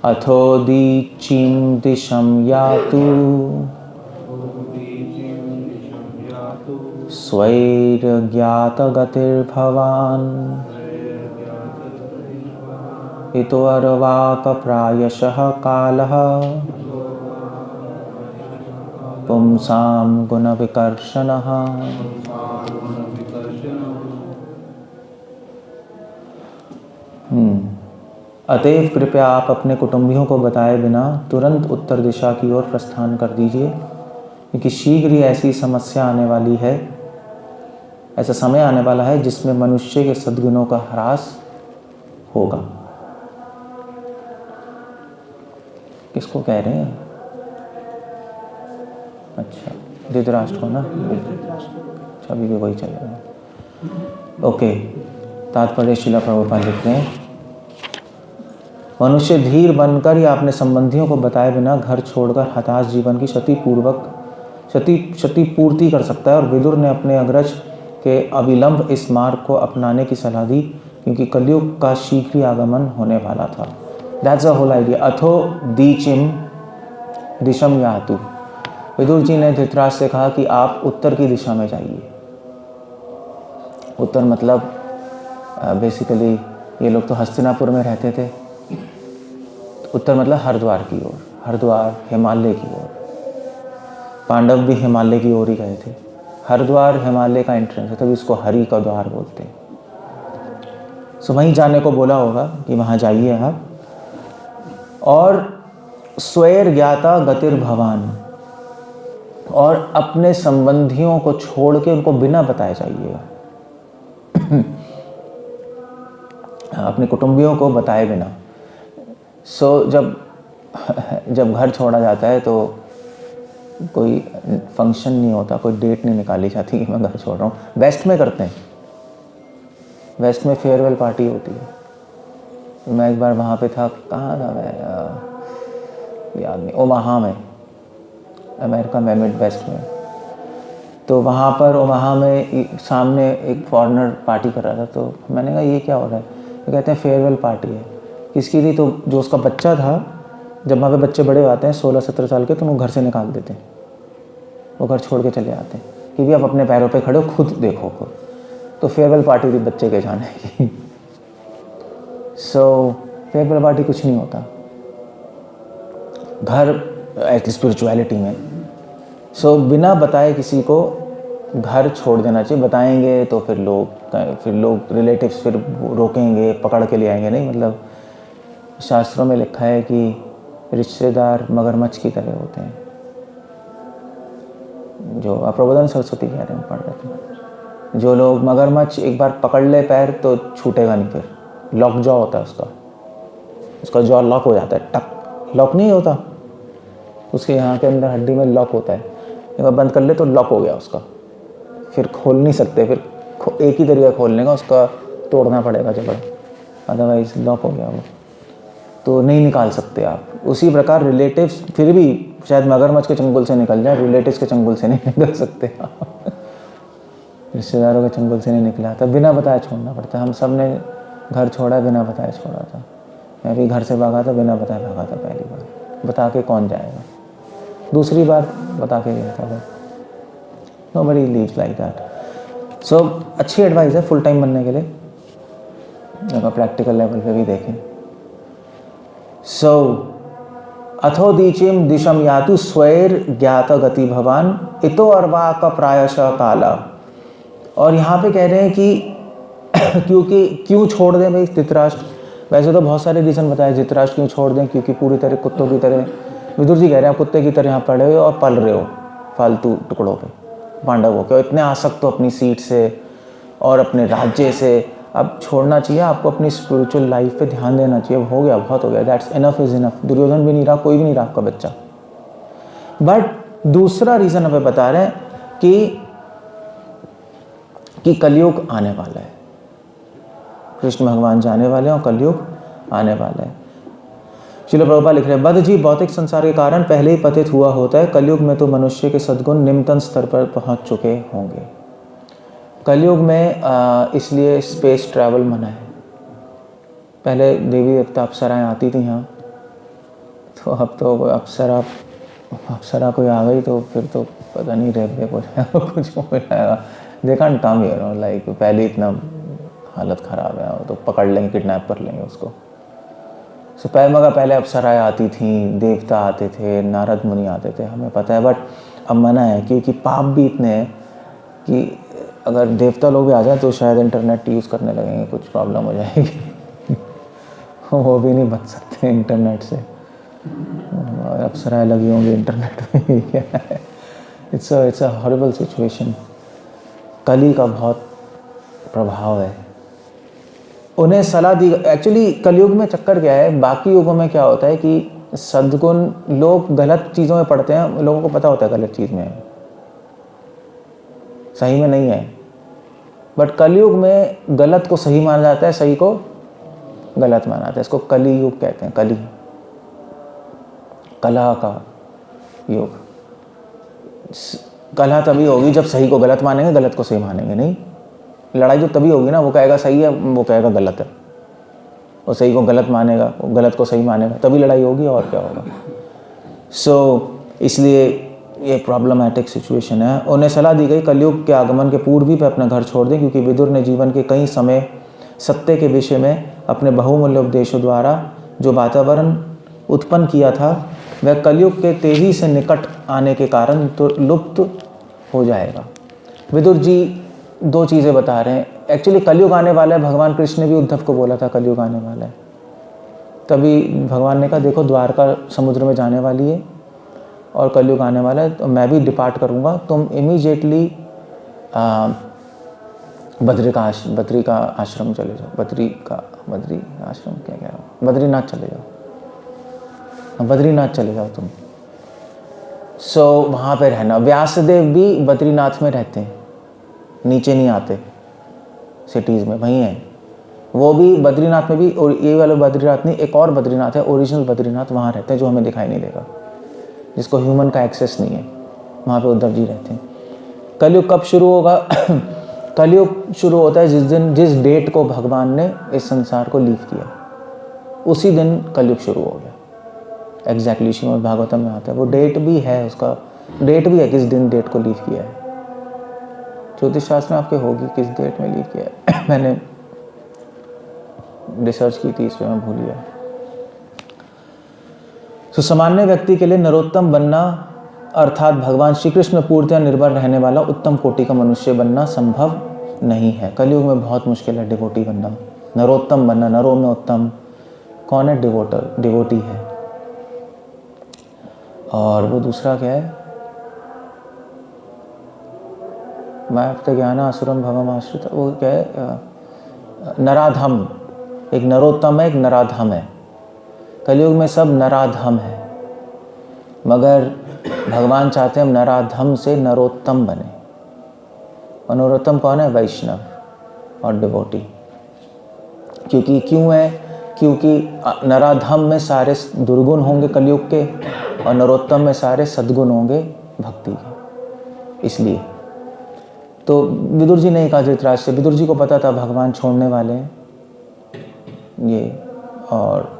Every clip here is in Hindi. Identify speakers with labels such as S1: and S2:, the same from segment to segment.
S1: अथोदीचीं दिशं यातु स्वैर्ज्ञातगतिर्भवान् इतोऽर्वाकप्रायशः कालः पुंसां गुणविकर्षणः। अतएव कृपया आप अपने कुटुंबियों को बताए बिना तुरंत उत्तर दिशा की ओर प्रस्थान कर दीजिए, क्योंकि शीघ्र ही ऐसी समस्या आने वाली है, ऐसा समय आने वाला है जिसमें मनुष्य के सद्गुणों का ह्रास होगा। किसको कह रहे हैं? अच्छा, धृतराष्ट्र को ना। अच्छा, अभी भी वही चलेगा। ओके, तात्पर्य शिला प्रभुपाद लिखते हैं, मनुष्य धीर बनकर या अपने संबंधियों को बताए बिना घर छोड़कर हताश जीवन की क्षति पूर्ति कर सकता है। और विदुर ने अपने अग्रज के अविलंब इस मार्ग को अपनाने की सलाह दी, क्योंकि कलयुग का शीघ्र ही आगमन होने वाला था। That's a whole idea. अथो दीचिम दिशम यातु। विदुर जी ने धृतराष्ट्र से कहा कि आप उत्तर की दिशा में जाइए। उत्तर मतलब बेसिकली ये लोग तो हस्तिनापुर में रहते थे। उत्तर मतलब हरिद्वार की ओर, हरिद्वार हिमालय की ओर। पांडव भी हिमालय की ओर ही गए थे। हरिद्वार हिमालय का एंट्रेंस है, तभी इसको हरि का द्वार बोलते हैं। सो वहीं जाने को बोला होगा कि वहाँ जाइए आप। और स्वैर ज्ञाता गतिर्भवान, और अपने संबंधियों को छोड़ के उनको बिना बताए जाइएगा। अपने कुटुंबियों को बताए बिना। जब घर छोड़ा जाता है तो कोई फंक्शन नहीं होता, कोई डेट नहीं निकाली जाती कि मैं घर छोड़ रहा हूँ। वेस्ट में करते हैं, वेस्ट में फेयरवेल पार्टी होती है। मैं एक बार वहाँ पे था, कहाँ था मैं, याद नहीं, ओमाहा में, अमेरिका में, मिड वेस्ट में। तो वहाँ पर ओमाहा में सामने एक फॉरेनर पार्टी कर रहा था। तो मैंने कहा ये क्या हो रहा है? तो कहते हैं फेयरवेल पार्टी है। किसकी थी? तो जो उसका बच्चा था, जब वहाँ पे बच्चे बड़े हो आते हैं 16-17 साल के, तो वो घर से निकाल देते हैं, वो घर छोड़ के चले आते हैं कि भी आप अपने पैरों पे खड़े हो, खुद देखो खुद। तो फेयरवेल पार्टी थी बच्चे के जाने की। फेयरवेल पार्टी कुछ नहीं होता घर, एट स्पिरिचुअलिटी में। बिना बताए किसी को घर छोड़ देना चाहिए। बताएंगे तो फिर लोग रिलेटिव्स फिर रोकेंगे, पकड़ के ले आएंगे। नहीं, मतलब शास्त्रों में लिखा है कि रिश्तेदार मगरमच्छ की तरह होते हैं। जो प्रबोधन सरस्वती कह रहे हैं, पढ़ रहे थे। जो लोग मगरमच्छ एक बार पकड़ ले पैर तो छूटेगा नहीं, फिर लॉक जॉ होता है उसका जॉ लॉक हो जाता है, टक। लॉक नहीं होता, उसके यहाँ के अंदर हड्डी में लॉक होता है। एक बार बंद कर ले तो लॉक हो गया उसका, फिर खोल नहीं सकते। फिर एक ही तरीका खोलने का, उसका तोड़ना पड़ेगा जबड़, अदरवाइज लॉक हो गया वो तो नहीं निकाल सकते आप। उसी प्रकार रिलेटिव्स फिर भी शायद मगरमच्छ के चंगुल से निकल जाए, रिलेटिव्स के चंगुल से नहीं निकल सकते आप। रिश्तेदारों के चंगुल से नहीं निकला था, बिना बताए छोड़ना पड़ता है। हम सब ने घर छोड़ा, बिना बताए छोड़ा था। मैं भी घर से भागा था, बिना बताए भागा था। पहली बार बता के कौन जाएगा, दूसरी बार बता के गया था। Nobody leaves like that. अच्छी एडवाइस है फुल टाइम बनने के लिए, अगर प्रैक्टिकल लेवल पे भी देखें। अथो दीचिम दिशम यातु स्वैर ज्ञात गति भवान इतो अर्वा का प्रायशः काला। और यहाँ पे कह रहे हैं कि क्यों छोड़ दें भाई धृतराष्ट्र? वैसे तो बहुत सारे रीज़न बताए धृतराष्ट्र क्यों छोड़ दें, क्योंकि पूरी तरह कुत्तों की तरह, विदुर जी कह रहे हैं, कुत्ते की तरह यहाँ पड़े हुए और पल रहे हो फालतू टुकड़ों पे। पांडवों के इतने आसक्त हो अपनी सीट से और अपने राज्य से, अब छोड़ना चाहिए आपको। अपनी स्पिरिचुअल लाइफ पे ध्यान देना चाहिए। हो गया, बहुत हो गया, that's enough is enough. Duryodhan भी नहीं रहा, कोई भी नहीं रहा आपका बच्चा। बट दूसरा रीज़न हमें बता रहे हैं कि कलयुग आने वाला है, कृष्ण भगवान जाने वाले हैं और कलयुग आने वाला है। श्रील प्रभुपाद लिख रहे हैं, बद्ध जी भौतिक संसार के कारण पहले ही पतित हुआ होता है। कलयुग में तो मनुष्य के सद्गुण निम्नतम स्तर पर पहुंच चुके होंगे। कलयुग में इसलिए स्पेस ट्रैवल मना है। पहले देवी देवता अप्सराएं आती थी यहाँ, तो अब तो अप्सरा कोई आ गई तो फिर तो पता नहीं रेप हो जाएगा, कुछ हो जाएगा। They can't come here, like पहले इतना हालत ख़राब है, तो पकड़ लेंगे, किडनैप कर लेंगे उसको। सो मगर पहले अप्सराएँ आती थी, देवता आते थे, नारद मुनि आते थे, हमें पता है। बट अब मना है क्योंकि पाप भी इतने हैं कि अगर देवता लोग भी आ जाए तो शायद इंटरनेट यूज़ करने लगेंगे, कुछ प्रॉब्लम हो जाएगी। वो भी नहीं बच सकते इंटरनेट से, अप्सराएँ लगी होंगी इंटरनेट में। क्या है, इट्स अ हॉरिबल सिचुएशन। कली का बहुत प्रभाव है। उन्हें सलाह दी, एक्चुअली कलयुग में चक्कर क्या है, बाकी युगों में क्या होता है कि सद्गुण लोग गलत चीज़ों में पढ़ते हैं, लोगों को पता होता है गलत चीज़ में है, सही में नहीं है। बट कलयुग में गलत को सही माना जाता है, सही को गलत माना जाता है। इसको कली युग कहते हैं, कली, कला का युग। कला तभी होगी जब सही को गलत मानेंगे, गलत को सही मानेंगे नहीं। लड़ाई जो तभी होगी ना, वो कहेगा सही है, वो कहेगा गलत है, वो सही को गलत मानेगा, वो गलत को सही मानेगा, तभी लड़ाई होगी, और क्या होगा। इसलिए ये प्रॉब्लमैटिक सिचुएशन है। उन्हें सलाह दी गई कलयुग के आगमन के पूर्व ही पे अपना घर छोड़ दें, क्योंकि विदुर ने जीवन के कई समय सत्य के विषय में अपने बहुमूल्य उपदेशों द्वारा जो वातावरण उत्पन्न किया था, वह कलयुग के तेजी से निकट आने के कारण तो लुप्त हो जाएगा। विदुर जी 2 चीज़ें बता रहे हैं। एक्चुअली कलयुग आने वाला है, भगवान कृष्ण ने भी उद्धव को बोला था कलयुग आने वाला है। तभी भगवान ने कहा देखो द्वारका समुद्र में जाने वाली है और कलयुग आने वाला है, तो मैं भी डिपार्ट करूँगा, तुम इमीडिएटली बद्री का आश्रम चले जाओ, बद्री आश्रम क्या कह रहा हूँ, बद्रीनाथ चले जाओ, बद्रीनाथ चले जाओ तुम। वहाँ पे रहना। व्यासदेव भी बद्रीनाथ में रहते हैं, नीचे नहीं आते सिटीज़ में, वहीं हैं वो भी बद्रीनाथ में भी। और ये वाला बद्रीनाथ नहीं, एक और बद्रीनाथ है, ओरिजिनल बद्रीनाथ, वहाँ रहते हैं जो हमें दिखाई नहीं देगा, जिसको ह्यूमन का एक्सेस नहीं है, वहाँ पे उद्धव जी रहते हैं। कलयुग कब शुरू होगा? कलयुग शुरू होता है जिस डेट को भगवान ने इस संसार को लीव किया, उसी दिन कलयुग शुरू हो गया। एग्जैक्टली श्रीमद् भागवतम में आता है, वो डेट भी है, उसका डेट भी है किस दिन डेट को लीव किया है। ज्योतिष शास्त्र में आपके होगी किस डेट में लीव किया है। मैंने रिसर्च की थी, इसमें मैं भूल गया। सामान्य व्यक्ति के लिए नरोत्तम बनना अर्थात भगवान श्री कृष्ण में पूर्णतः निर्भर रहने वाला उत्तम कोटि का मनुष्य बनना संभव नहीं है। कलयुग में बहुत मुश्किल है डिवोटी बनना, नरोत्तम बनना। नरों में उत्तम कौन है? डिवोटी है। और वो दूसरा क्या है? मायाप्त ज्ञान असुरम भवम आश्रित, वो क्या है? नराधम। एक नरोत्तम है, एक नराधम है। कलयुग में सब नराधम है, मगर भगवान चाहते हैं हम नराधम से नरोत्तम बने। और नरोत्तम कौन है? वैष्णव और डिवोटी। क्यों है? क्योंकि नराधम में सारे दुर्गुण होंगे कलयुग के, और नरोत्तम में सारे सद्गुण होंगे भक्ति के। इसलिए तो विदुर जी ने कहा धृतराष्ट्र से, विदुर जी को पता था भगवान छोड़ने वाले हैं ये, और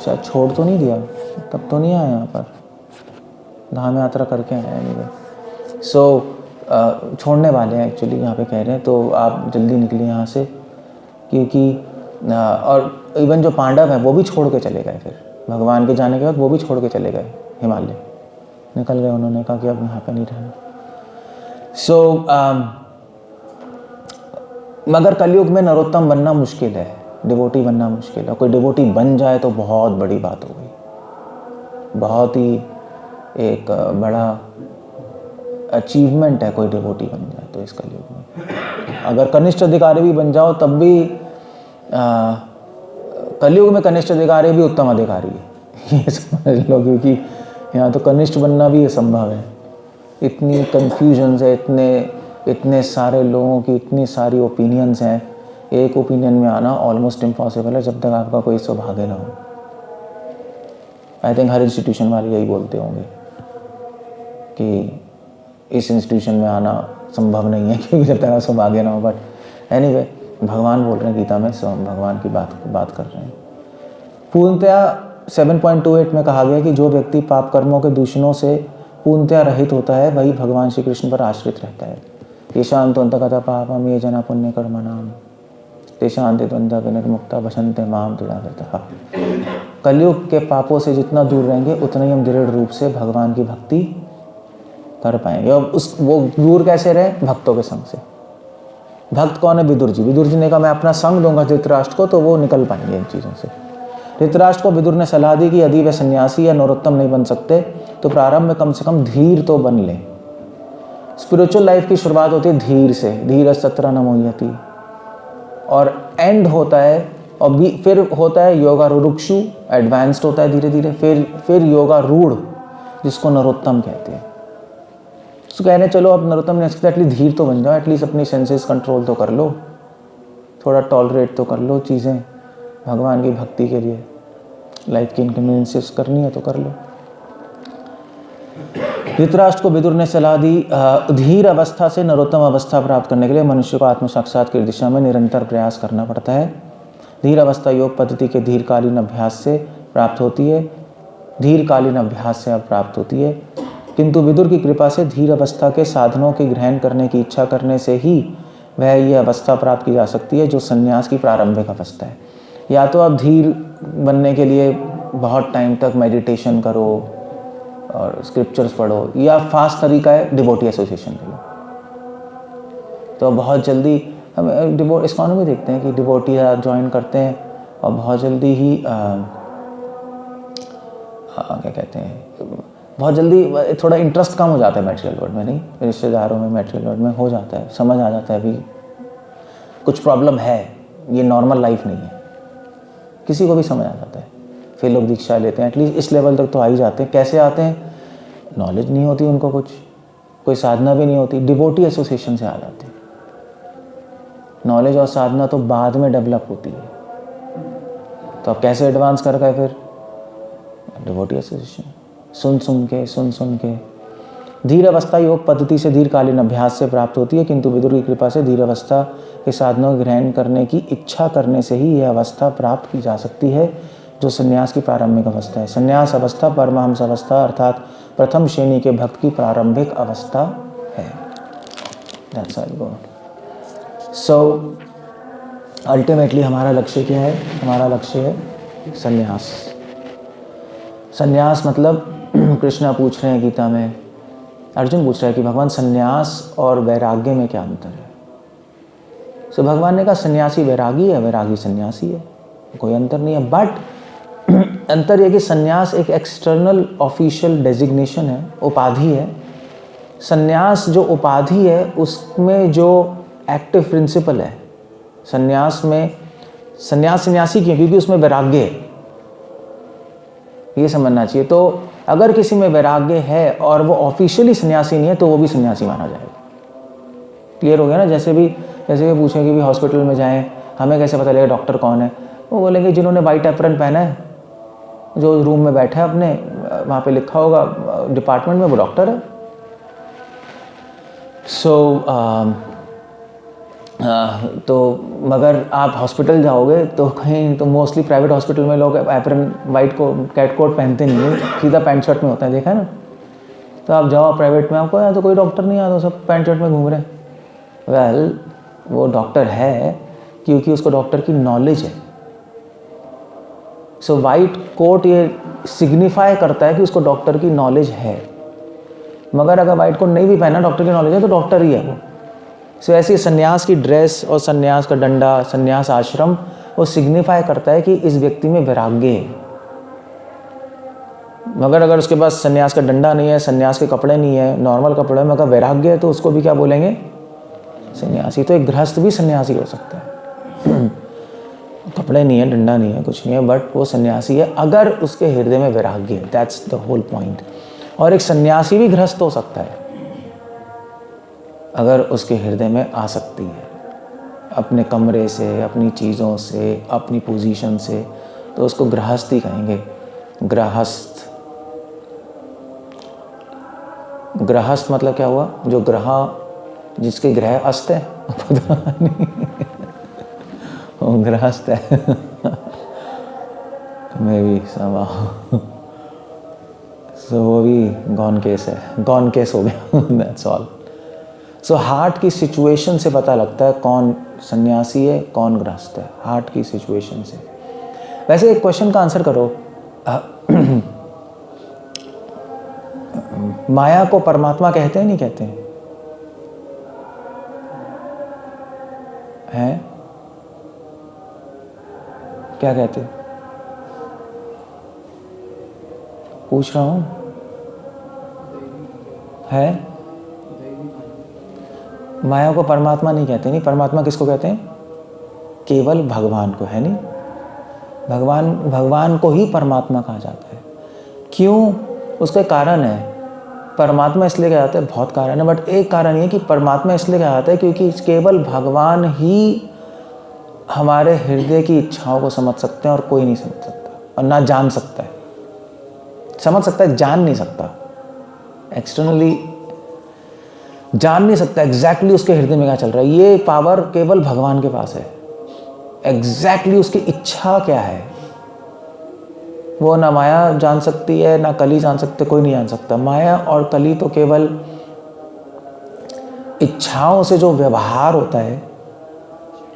S1: शायद छोड़ तो नहीं दिया, तब तो नहीं आया यहाँ पर, धाम यात्रा करके आए एनीवे। छोड़ने वाले हैं एक्चुअली, यहाँ पे कह रहे हैं, तो आप जल्दी निकलिए यहाँ से, क्योंकि और इवन जो पांडव हैं वो भी छोड़ के चले गए। फिर भगवान के जाने के बाद वो भी छोड़ के चले गए, हिमालय निकल गए। उन्होंने कहा कि अब यहाँ पे नहीं रहना। मगर कलयुग में नरोत्तम बनना मुश्किल है, डिवोटी बनना मुश्किल है। कोई डिवोटी बन जाए तो बहुत बड़ी बात हो गई, बहुत ही एक बड़ा अचीवमेंट है कोई डिवोटी बन जाए तो इस कलयुग में। अगर कनिष्ठ अधिकारी भी बन जाओ तब भी कलयुग में कनिष्ठ अधिकारी भी उत्तम अधिकारी है, ये समझ लो, क्योंकि यहाँ तो कनिष्ठ बनना भी असंभव है। इतनी कन्फ्यूजन्स है, इतने सारे लोगों की इतनी सारी ओपिनियंस हैं, एक ओपिनियन में आना ऑलमोस्ट इम्पॉसिबल है जब तक आपका कोई सौभाग्य ना हो। आई थिंक हर इंस्टीट्यूशन वाले यही बोलते होंगे कि इस इंस्टीट्यूशन में आना संभव नहीं है क्योंकि जब तक सौभाग्य ना हो। बट एनीवे, भगवान बोल रहे हैं गीता में, भगवान की बात कर रहे हैं। पूर्णतया 7.28 में कहा गया कि जो व्यक्ति पाप कर्मों के दूषणों से पूर्णतया रहित होता है वही भगवान श्री कृष्ण पर आश्रित रहता है। ये शांत अंतकथा पापम ये जना पुण्य कर्म नाम ते शांति द्वंद्व विनिर्मुक्ता भजन्ते माम तुजागतः। कलयुग के पापों से जितना दूर रहेंगे उतना ही हम दृढ़ रूप से भगवान की भक्ति कर पाएंगे। और वो दूर कैसे रहे? भक्तों के संग से। भक्त कौन है? विदुर जी। विदुर जी ने कहा मैं अपना संग दूंगा धृतराष्ट्र को तो वो निकल पाएंगे इन चीज़ों से। धृतराष्ट्र को विदुर ने सलाह दी कि यदि वे सन्यासी या नरोत्तम नहीं बन सकते तो प्रारंभ में कम से कम धीर तो बन ले। स्पिरिचुअल लाइफ की शुरुआत होती है धीर से, धीर सत्र न मोह्यति, और एंड होता है और फिर होता है योगारूढ़, एडवांस्ड होता है धीरे धीरे, फिर योगारूढ़ जिसको नरोत्तम कहते हैं। तो कहने चलो अब नरोत्तम नहीं सकते, एटलीस्ट धीर तो बन जाओ, एटलीस्ट अपनी सेंसेस कंट्रोल तो कर लो, थोड़ा टॉलरेट तो कर लो चीज़ें भगवान की भक्ति के लिए। लाइफ की इनकन्वीनियंसेस करनी है तो कर लो। धृतराष्ट्र को विदुर ने सलाह दी धीर अवस्था से नरोत्तम अवस्था प्राप्त करने के लिए मनुष्य को आत्म साक्षात्कार की दिशा में निरंतर प्रयास करना पड़ता है। धीर अवस्था योग पद्धति के दीर्घकालीन अभ्यास से प्राप्त होती है, दीर्घकालीन अभ्यास से प्राप्त होती है। किंतु विदुर की कृपा से धीर अवस्था के साधनों के ग्रहण करने की इच्छा करने से ही वह यह अवस्था प्राप्त की जा सकती है जो संन्यास की प्रारंभिक अवस्था है। या तो आप धीर बनने के लिए बहुत टाइम तक मेडिटेशन करो और स्क्रिप्चर्स पढ़ो, या फास्ट तरीका है डिवोटी एसोसिएशन ले लो। तो बहुत जल्दी हम इस्कॉन में देखते हैं कि डिवोटी ज्वाइन करते हैं और बहुत जल्दी ही क्या कहते हैं, बहुत जल्दी थोड़ा इंटरेस्ट कम हो जाता है मटेरियल वर्ल्ड में, नहीं रिश्तेदारों में, मटेरियल वर्ल्ड में हो जाता है, समझ आ जाता है अभी कुछ प्रॉब्लम है, ये नॉर्मल लाइफ नहीं है, किसी को भी समझ आ जाता है। फिर लोग दीक्षा लेते हैं, एटलीस्ट इस लेवल तक तो आ ही जाते हैं। कैसे आते हैं? नॉलेज नहीं होती उनको, कोई साधना भी नहीं होती, डिवोटी एसोसिएशन से आ जाते हैं। नॉलेज और साधना तो बाद में डेवलप होती है, तो अब कैसे एडवांस कर गए फिर? डिवोटी एसोसिएशन सुन सुन के। धीर अवस्था योग पद्धति से दीर्घकालीन अभ्यास से प्राप्त होती है, किंतु विदुर की कृपा से धीर अवस्था के साधनों को ग्रहण करने की इच्छा करने से ही यह अवस्था प्राप्त की जा सकती है जो संन्यास की प्रारंभिक अवस्था है। संन्यास अवस्था परमहंस अवस्था अर्थात प्रथम श्रेणी के भक्त की प्रारंभिक अवस्था है। That's how it goes. So ultimately हमारा लक्ष्य क्या है? हमारा लक्ष्य है संन्यास। संन्यास मतलब कृष्णा पूछ रहे हैं गीता में, अर्जुन पूछ रहा है कि भगवान संन्यास और वैराग्य में क्या अंतर है? सो भगवान ने कहा सन्यासी वैरागी है, वैरागी सन्यासी है, कोई अंतर नहीं है। बट अंतर यह कि सन्यास एक एक्सटर्नल ऑफिशियल डेजिग्नेशन है, उपाधि है। सन्यास जो उपाधि है उसमें जो एक्टिव प्रिंसिपल है, सन्यास में सन्यास सन्यासी क्यों? क्योंकि उसमें वैराग्य है, ये समझना चाहिए। तो अगर किसी में वैराग्य है और वो ऑफिशियली सन्यासी नहीं है तो वो भी सन्यासी माना जाएगा। क्लियर हो गया ना? जैसे भी पूछें कि भी हॉस्पिटल में जाएं, हमें कैसे पता लगेगा डॉक्टर कौन है? वो बोलेंगे जिन्होंने वाइट एप्रन पहना है, जो रूम में बैठा है अपने, वहाँ पे लिखा होगा डिपार्टमेंट में, वो डॉक्टर है। तो मगर आप हॉस्पिटल जाओगे तो कहीं तो मोस्टली प्राइवेट हॉस्पिटल में लोग एप्रन वाइट को कैट कोट पहनते नहीं है, सीधा पैंट शर्ट में होता है, देखा है ना? तो आप जाओ प्राइवेट में, आपको यहाँ तो कोई डॉक्टर नहीं आता, सब पैंट शर्ट में घूम रहे हैं। वेल वो डॉक्टर है क्योंकि उसको डॉक्टर की नॉलेज है। सो वाइट कोट ये सिग्निफाई करता है कि उसको डॉक्टर की नॉलेज है। मगर अगर वाइट कोट नहीं भी पहना, डॉक्टर की नॉलेज है, तो डॉक्टर ही है वो। सो ऐसी सन्यास की ड्रेस और सन्यास का डंडा, सन्यास आश्रम, वो सिग्निफाई करता है कि इस व्यक्ति में वैराग्य है। मगर अगर उसके पास सन्यास का डंडा नहीं है, सन्यास के कपड़े नहीं है, नॉर्मल कपड़े में अगर वैराग्य है तो उसको भी क्या बोलेंगे? सन्यासी। तो एक गृहस्थ भी सन्यासी हो सकता है। कपड़े नहीं है, डंडा नहीं है, कुछ नहीं है, बट वो सन्यासी है अगर उसके हृदय में वैराग्य है। That's the whole point. और एक सन्यासी भी गृहस्थ हो सकता है अगर उसके हृदय में आसक्ति है अपने कमरे से, अपनी चीज़ों से, अपनी पोजीशन से, तो उसको गृहस्थ ही कहेंगे। गृहस्थ, गृहस्थ मतलब क्या हुआ? जो ग्रह, जिसके ग्रह अस्त है, पता नहीं, वो गृहस्थ है। मे बी somehow सो वो भी गॉन केस है, गॉन केस हो गया दैट्स ऑल। सो हार्ट की सिचुएशन से पता लगता है कौन सन्यासी है कौन गृहस्थ है, हार्ट की सिचुएशन से। वैसे एक क्वेश्चन का आंसर करो, माया को परमात्मा कहते हैं नहीं कहते हैं? हैं? क्या कहते हैं? पूछ रहा हूँ। है? माया को परमात्मा नहीं कहते, नहीं। परमात्मा किसको कहते हैं? केवल भगवान को, है नहीं? भगवान को ही परमात्मा कहा जाता है। क्यों? उसका कारण है। परमात्मा इसलिए कहा जाता है, बहुत कारण है, बट एक कारण ये कि परमात्मा इसलिए कहा जाता है क्योंकि केवल भगवान ही हमारे हृदय की इच्छाओं को समझ सकते हैं और कोई नहीं समझ सकता, और ना जान सकता है। समझ सकता है, जान नहीं सकता। एक्सटर्नली जान नहीं सकता एग्जैक्टली उसके हृदय में क्या चल रहा है। ये पावर केवल भगवान के पास है। एग्जैक्टली उसकी इच्छा क्या है वो ना माया जान सकती है, ना कली जान सकते, कोई नहीं जान सकता। माया और कली तो केवल इच्छाओं से जो व्यवहार होता है,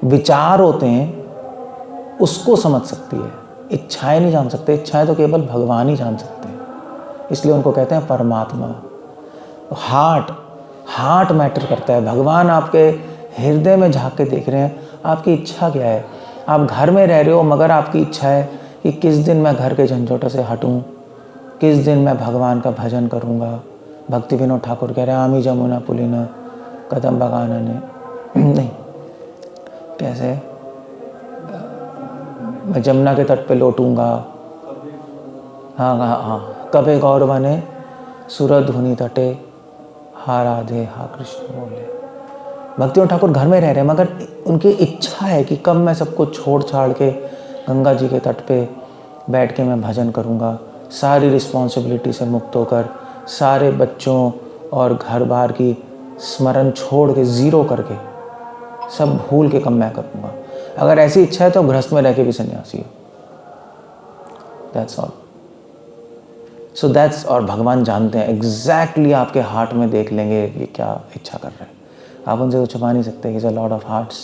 S1: विचार होते हैं, उसको समझ सकती है। इच्छाएं नहीं जान सकते, इच्छाएं तो केवल भगवान ही जान सकते हैं, इसलिए उनको कहते हैं परमात्मा। तो हार्ट मैटर करता है। भगवान आपके हृदय में झांक के देख रहे हैं, आपकी इच्छा क्या है। आप घर में रह रहे हो मगर आपकी इच्छा है कि किस दिन मैं घर के झंझोटों से हटूं, किस दिन मैं भगवान का भजन करूंगा। भक्ति विनोद ठाकुर कह रहे हैं, आमी जमुना पुलिना कदम बगाना ने नहीं, कैसे, मैं जमुना के तट पे लौटूंगा। हाँ, कबे गौर बने सुरधुनि तटे, हा राधे हा कृष्ण बोले। भक्ति विनोद ठाकुर घर में रह रहे हैं मगर उनकी इच्छा है कि कब मैं सबको छोड़ छाड़ के गंगा जी के तट पे बैठ के मैं भजन करूँगा, सारी रिस्पॉन्सिबिलिटी से मुक्त होकर, सारे बच्चों और घर बार की स्मरण छोड़ के, ज़ीरो करके, सब भूल के कब मैं करूँगा। अगर ऐसी इच्छा है तो गृहस्थ में रह के भी सन्यासी हो। That's all. सो दैट्स, और भगवान जानते हैं एग्जैक्टली आपके हार्ट में, देख लेंगे ये क्या इच्छा कर रहे हैं। आप उनसे तो छुपा नहीं सकते। He is a Lord of hearts.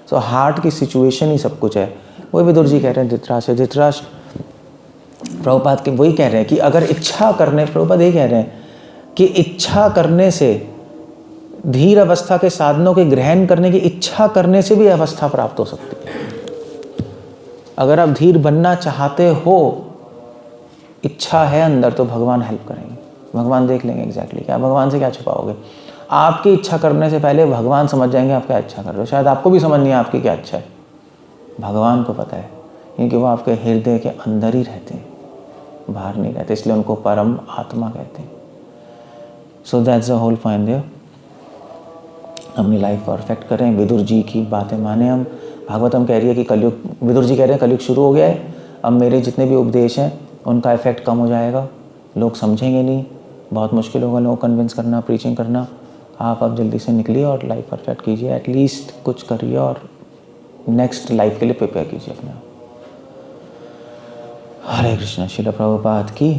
S1: So heart की सिचुएशन ही सब कुछ है। वही विदुर जी कह रहे हैं धृतराष्ट्र प्रभुपाद के वही कह रहे हैं कि अगर इच्छा करने, प्रभुपाद ये कह रहे हैं कि इच्छा करने से, धीर अवस्था के साधनों के ग्रहण करने की इच्छा करने से भी अवस्था प्राप्त हो सकती है। अगर आप धीर बनना चाहते हो, इच्छा है अंदर, तो भगवान हेल्प करेंगे। भगवान देख लेंगे एग्जैक्टली क्या, भगवान से क्या छुपाओगे। आपकी इच्छा करने से पहले भगवान समझ जाएंगे आप क्या इच्छा कर रहे हो। शायद आपको भी समझ नहीं है आपकी क्या इच्छा है, भगवान को पता है, क्योंकि वो आपके हृदय के अंदर ही रहते हैं, बाहर नहीं रहते, इसलिए उनको परम आत्मा कहते हैं। So that's the whole point there. अपनी लाइफ परफेक्ट करें, विदुर जी की बातें माने हम। भागवतम कह रही है कि कलयुग, विदुर जी कह रहे हैं कलयुग शुरू हो गया है, अब मेरे जितने भी उपदेश हैं उनका इफेक्ट कम हो जाएगा, लोग समझेंगे नहीं, बहुत मुश्किल होगा लोगों को कन्विंस करना, प्रीचिंग करना। आप अब जल्दी से निकलिए और लाइफ परफेक्ट कीजिए, एटलीस्ट कुछ करिए और नेक्स्ट लाइफ के लिए प्रिपेयर कीजिए अपने आप। हरे कृष्ण। श्रील प्रभुपाद की